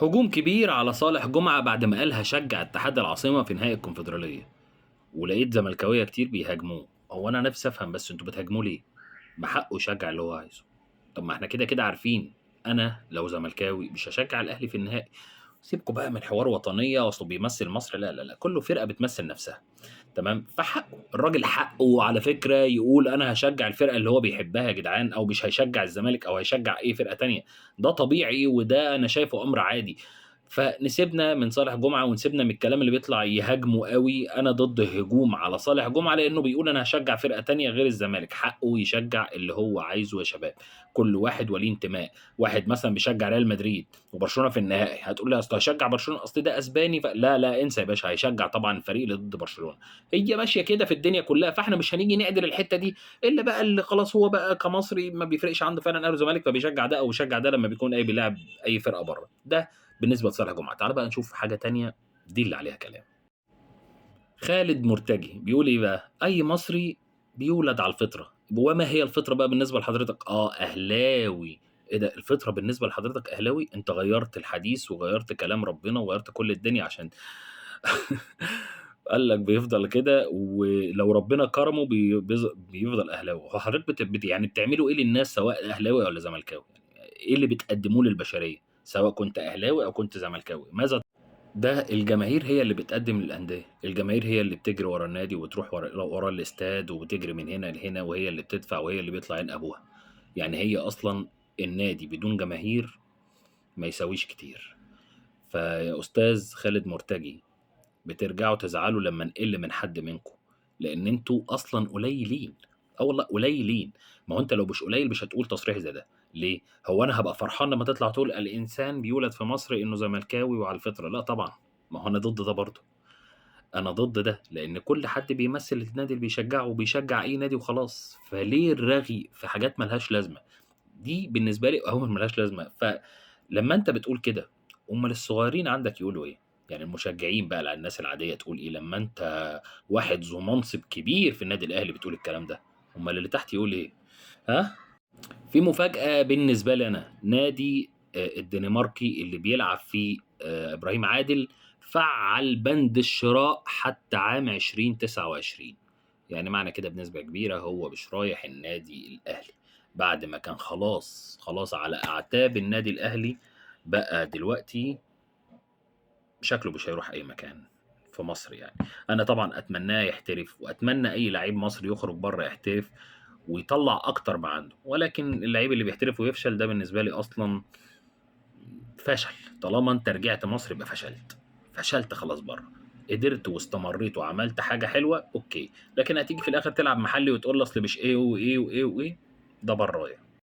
هجوم كبير على صالح جمعة بعد ما قال هاشجّع اتحاد العاصمة في نهائي الكونفدرالية، ولقيت زملكاوية كتير بيهاجموه، هو أنا نفسي أفهم بس أنتم بتهاجموه ليه؟ ما حقه يشجّع اللي هو عايزه، طب ما إحنا كده عارفين، أنا لو زملكاوي مش هاشجّع الأهلي في النهائي، سيبكم بقى من حوار وطنية وأصله بيمثّل مصر، لا، كُلّ فرقة بتمثّل نفسها. تمام، فحقه، الراجل حقه على فكرة يقول أنا هاشجّع الفرقة اللي هو بيحبها يا جدعان، أو مش هيشجّع الزمالك أو هيشجّع أي فرقة تانية، ده طبيعي وده أنا شايفه أمر عادي. فنسيبنا من صالح جمعة ونسيبنا من الكلام اللي بيطلع يهاجمه أوي، أنا ضد هجوم على صالح جمعة لإنه بيقول أنا هاشجّع فرقة تانية غير الزمالك، حقه يشجّع اللي هو عايزه يا شباب، كل واحد وليه انتماء، واحد مثلًا بيشجّع ريال مدريد وبرشلونة في النهائي، هتقول لي أصل هاشجّع برشلونة أصل ده أسباني لا، انسى يا باشا، هيشجّع طبعًا الفريق اللي ضد برشلونة. هي ماشية كده في الدنيا كلّها، فإحنا مش هنيجي نعدل الحتّة دي، إلا بقى اللي خلاص هو بقى كمصري ما بيفرقش عنده فعلًا أهلي وزمالك، فبيشجّع ده أو يشجّع ده لمّا بيكون بيلاعب أي فرقة برّه، ده بالنسبة لصالح جمعة. تعالَ بقى نشوف حاجة تانية دي اللي عليها كلام. خالد مرتجي بيقول إيه بقى، أي مصري بيولد على الفطرة، وما هي الفطرة بقى بالنسبة لحضرتك؟ أهلاوي. إيه ده الفطرة بالنسبة لحضرتك أهلاوي؟ أنت غيّرت الحديث وغيّرت كلام ربنا وغيّرت كل الدنيا عشان قال لك بيفضل كده ولو ربنا كرمه بيفضل أهلاوي، هو حضرتك يعني بتعملوا إيه للناس سواء أهلاوي والّا زملكاوي؟ يعني إيه اللي بتقدموه للبشرية، سواء كنت أهلاوي أو كنت زملكاوي، ماذا ده الجماهير هي اللي بتقدّم للأندية، الجماهير هي اللي بتجري ورا النادي وتروح وراه الإستاد وتجري من هنا لهنا وهي اللي بتدفع وهي اللي بيطلع عين أبوها، يعني هي أصلًا النادي بدون جماهير ما يساويش كتير. فيا أستاذ خالد مرتجي، بترجعوا تزعلوا لمّا نقِل من حد منكم، لإن أنتم أصلًا قليلين، آه والله قليلين، ما هو أنت لو مش قليل مش هتقول تصريح زي ده، ليه؟ هو أنا هابقى فرحان لمّا تطلع تقول الإنسان بيولد في مصر إنه زملكاوي وعلى الفطرة، لأ طبعًا، ما هو أنا ضد ده برضه، أنا ضد ده، لإن كل حد بيمثّل النادي اللي بيشجعه وبيشجع أي نادي وخلاص، فليه الرغي في حاجات ما لهاش لازمة؟ دي بالنسبة لي أهو ما لهاش لازمة، فلمّا أنت بتقول كده، أُمّال الصغيّرين عندك يقولوا إيه؟ يعني المشجعين بقى الناس العادية تقول إيه لمّا أنت واحد ذو منصب كبير في النادي الأهلي بتقول الكلام ده، أُمّال اللي تحت يقول إيه؟ ها؟ في مفاجأة بالنسبة لي أنا، نادي الدنماركي اللي بيلعب فيه إبراهيم عادل فعّل بند الشراء حتى عام 2029، يعني معنى كده بنسبة كبيرة هو مش رايح النادي الأهلي، بعد ما كان خلاص على أعتاب النادي الأهلي، بقى دلوقتي شكله مش هيروح أي مكان في مصر يعني. أنا طبعًا أتمناه يحترف، وأتمنى أي لعيب مصري يخرج برّه يحترف ويطلّع أكتر ما عنده، ولكن اللعيب اللي بيحترف ويفشل ده بالنسبة لي أصلًا فشل، طالما أنت رجعت مصر يبقى فشلت، فشلت خلاص برّه، قدرت واستمريت وعملت حاجة حلوة أوكي، لكن هتيجي في الآخر تلعب محلي وتقول لي أصل مش إيه وإيه وإيه وإيه، ده برايا.